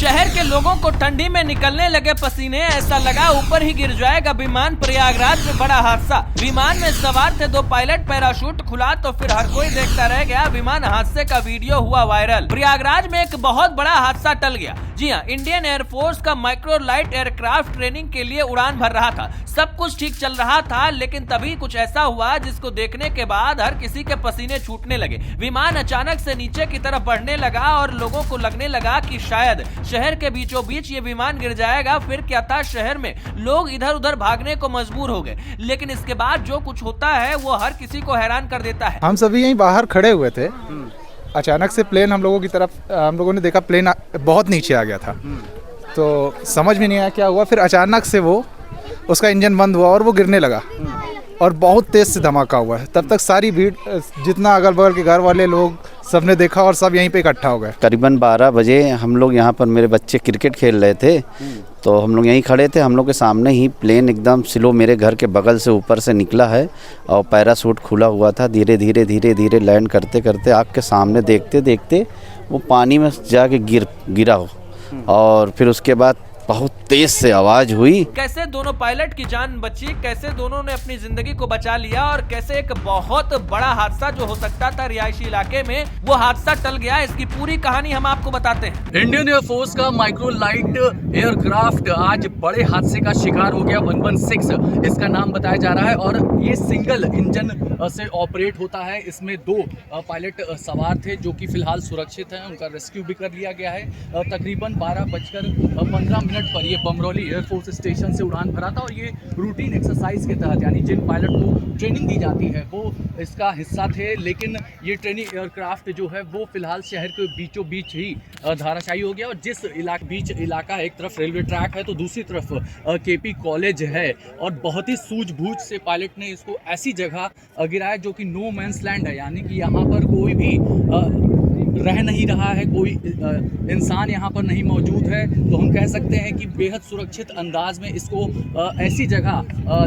शहर के लोगों को ठंडी में निकलने लगे पसीने, ऐसा लगा ऊपर ही गिर जाएगा विमान। प्रयागराज में बड़ा हादसा, विमान में सवार थे 2 पायलट, पैराशूट खुला तो फिर हर कोई देखता रह गया। विमान हादसे का वीडियो हुआ वायरल। प्रयागराज में एक बहुत बड़ा हादसा टल गया। जी हाँ, इंडियन एयरफोर्स का माइक्रो लाइट एयरक्राफ्ट ट्रेनिंग के लिए उड़ान भर रहा था। सब कुछ ठीक चल रहा था, लेकिन तभी कुछ ऐसा हुआ जिसको देखने के बाद हर किसी के पसीने छूटने लगे। विमान अचानक से नीचे की तरफ बढ़ने लगा और लोगों को लगने लगा कि शायद शहर के बीचों बीच ये विमान गिर जाएगा। फिर क्या था, शहर में लोग इधर उधर भागने को मजबूर हो गए। लेकिन इसके बाद जो कुछ होता है वो हर किसी को हैरान कर देता है। हम सभी यहीं बाहर खड़े हुए थे, अचानक से प्लेन हम लोगों की तरफ, हम लोगों ने देखा प्लेन बहुत नीचे आ गया था, तो समझ में नहीं आया क्या हुआ। फिर अचानक से वो उसका इंजन बंद हुआ और वो गिरने लगा और बहुत तेज से धमाका हुआ है। तब तक सारी भीड़, जितना अगल बगल के घर वाले लोग, सबने देखा और सब यहीं पे इकट्ठा हो गए। करीबन 12 बजे हम लोग यहाँ पर, मेरे बच्चे क्रिकेट खेल रहे थे, तो हम लोग यहीं खड़े थे। हम लोग के सामने ही प्लेन एकदम स्लो मेरे घर के बगल से ऊपर से निकला है और पैराशूट खुला हुआ था। धीरे धीरे धीरे धीरे लैंड करते करते आग के सामने देखते देखते वो पानी में जाके गिरा हो, और फिर उसके बाद बहुत तेज से आवाज हुई। कैसे दोनों पायलट की जान बची, कैसे दोनों ने अपनी जिंदगी को बचा लिया और कैसे एक बहुत बड़ा हादसा जो हो सकता था रिहायशी इलाके में, वो हादसा टल गया। इसकी पूरी कहानी हम आपको बताते हैं। इंडियन एयरफोर्स का माइक्रो लाइट एयरक्राफ्ट आज बड़े हादसे का शिकार हो गया। 116 इसका नाम बताया जा रहा है और ये सिंगल इंजन से ऑपरेट होता है। इसमें 2 पायलट सवार थे जो कि फिलहाल सुरक्षित हैं, उनका रेस्क्यू भी कर लिया गया है। तकरीबन 12:15 पर ये बमरौली एयरफोर्स स्टेशन से उड़ान भरा था और ये रूटीन एक्सरसाइज के तहत, यानी जिन पायलट को ट्रेनिंग दी जाती है वो इसका हिस्सा थे। लेकिन ये ट्रेनिंग एयरक्राफ्ट जो है वो फिलहाल शहर के बीचों बीच ही धाराशायी हो गया। और जिस बीच इलाका है, एक तरफ रेलवे ट्रैक है तो दूसरी तरफ केपी कॉलेज है, और बहुत ही सूझबूझ से पायलट ने इसको ऐसी जगह गिराया जो कि नो मैंस लैंड है, यानी कि यहाँ पर कोई भी रह नहीं रहा है, कोई इंसान यहाँ पर नहीं मौजूद है। तो हम कह सकते हैं कि बेहद सुरक्षित अंदाज में इसको ऐसी जगह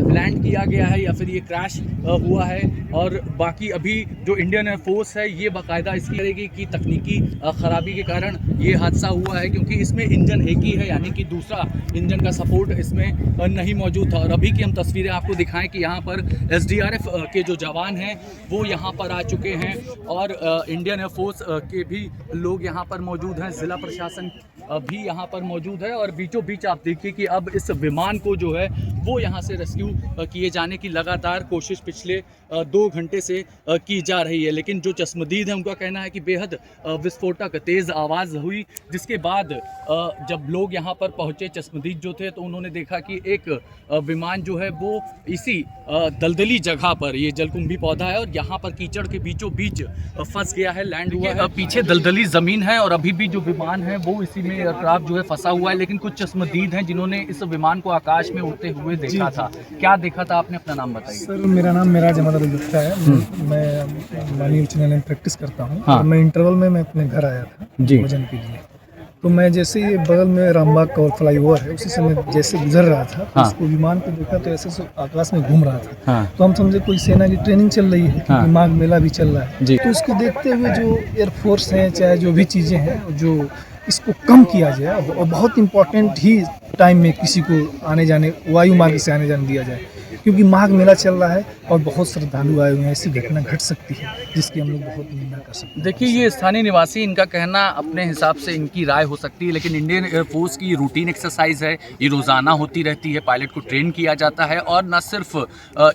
लैंड किया गया है या फिर ये क्रैश हुआ है। और बाकी अभी जो इंडियन एयरफोर्स है ये बाकायदा इसकी करेगी कि तकनीकी ख़राबी के कारण ये हादसा हुआ है, क्योंकि इसमें इंजन एक ही है, यानी कि दूसरा इंजन का सपोर्ट इसमें नहीं मौजूद था। और अभी की हम तस्वीरें आपको दिखाएं कि यहाँ पर SDRF के जो जवान हैं वो यहाँ पर आ चुके हैं और इंडियन एयरफोर्स के भी लोग यहाँ पर मौजूद हैं, ज़िला प्रशासन भी यहाँ पर मौजूद है। और बीचों बीच आप देखिए कि अब इस विमान को जो है वो यहाँ से रेस्क्यू किए जाने की लगातार कोशिश पिछले 2 घंटे से की जा रही है। लेकिन जो चश्मदीद है उनका कहना है कि बेहद विस्फोटक तेज़ आवाज़ हुई, जिसके बाद जब लोग यहाँ पर पहुँचे, चश्मदीद जो थे, तो उन्होंने देखा कि एक विमान जो है वो इसी दलदली जगह पर, ये जलकुंभी पौधा है और यहाँ पर कीचड़ के बीचों बीच फंस गया है, लैंड हुआ है। पीछे दलदली ज़मीन है और अभी भी जो विमान है वो इसी में एयरक्राफ्ट जो है फंसा हुआ है। लेकिन कुछ चश्मदीद हैं जिन्होंने इस विमान को आकाश में उड़ते हुए देखा था। क्या देखा था आपने? अपना नाम बताइए। सर, मेरा नाम मेराज अहमद अली गुप्ता है। मैं मानी उच्च न्यायालय में प्रैक्टिस करता हूँ। हाँ। मैं इंटरवल में मैं अपने घर आया था भोजन के लिए। तो मैं जैसे ये बगल में रामबाग का फ्लाईओवर है, उसी से मैं जैसे गुजर रहा था, तो उसको विमान को देखा तो ऐसे आकाश में घूम रहा था। तो हम समझे कोई सेना की ट्रेनिंग चल रही है, क्योंकि माघ मेला भी चल रहा है। तो उसको देखते हुए जो एयरफोर्स है, चाहे जो भी चीज़ें हैं, जो इसको कम किया जाए और बहुत इम्पोर्टेंट ही टाइम में किसी को आने जाने, वायु मार्ग से आने जाने दिया जाए, क्योंकि माघ मेला चल रहा है और बहुत श्रद्धालु आए हुए हैं। ऐसी घटना घट सकती है जिसकी हम लोग बहुत निंदा कर सकते हैं। देखिए, ये स्थानीय निवासी, इनका कहना अपने हिसाब से इनकी राय हो सकती है, लेकिन इंडियन एयरफोर्स की रूटीन एक्सरसाइज है, ये रोज़ाना होती रहती है। पायलट को ट्रेन किया जाता है और न सिर्फ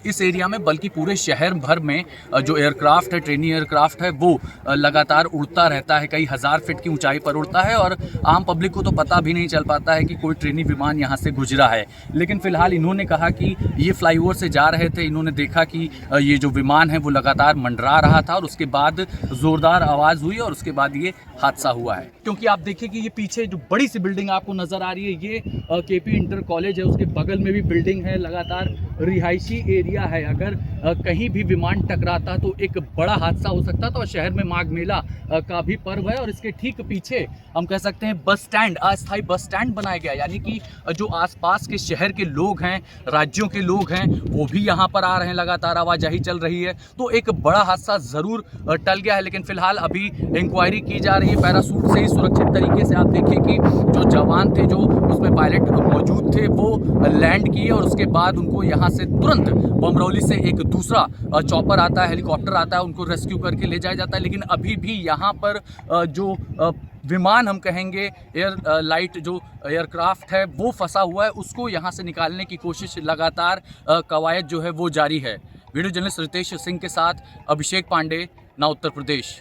इस एरिया में बल्कि पूरे शहर भर में जो एयरक्राफ्ट है, ट्रेनिंग एयरक्राफ्ट है, वो लगातार उड़ता रहता है। कई हज़ार फीट की ऊंचाई पर उड़ता है और आम पब्लिक को तो पता भी नहीं चल पाता है कि कोई ट्रेनिंग विमान यहाँ से गुजरा है। लेकिन फिलहाल इन्होंने कहा कि ये फ्लाईओवर से जा रहे थे, इन्होंने देखा कि ये जो विमान है वो लगातार मंडरा रहा था और उसके बाद ज़ोरदार आवाज़ हुई और उसके बाद ये हादसा हुआ है। क्योंकि आप देखिए कि ये पीछे जो बड़ी सी बिल्डिंग आपको नज़र आ रही है, ये केपी इंटर कॉलेज है, उसके बगल में भी बिल्डिंग है, लगातार रिहायशी एरिया है। अगर कहीं भी विमान टकराता तो एक बड़ा हादसा हो सकता था। और शहर में माघ मेला का भी पर्व है और इसके ठीक पीछे हम कह सकते हैं बस स्टैंड, अस्थायी बस स्टैंड बनाया गया, यानी कि जो आसपास के शहर के लोग हैं, राज्यों के लोग हैं, वो भी यहाँ पर आ रहे हैं, लगातार आवाजाही चल रही है। तो एक बड़ा हादसा ज़रूर टल गया है, लेकिन फिलहाल अभी इंक्वायरी की जा रही है। पैराशूट से ही सुरक्षित तरीके से आप देखिए कि जो जवान थे जो उसमें पायलट मौजूद थे वो लैंड किए और उसके बाद उनको यहाँ से तुरंत बमरौली से एक दूसरा चॉपर आता है, हेलीकॉप्टर आता है, उनको रेस्क्यू करके ले जाया जाता है। लेकिन अभी भी यहाँ पर जो विमान हम कहेंगे एयर लाइट जो एयरक्राफ्ट है वो फंसा हुआ है, उसको यहाँ से निकालने की कोशिश लगातार कवायद जो है वो जारी है। वीडियो जर्नलिस्ट रितेश सिंह के साथ अभिषेक पांडे, ना उत्तर प्रदेश।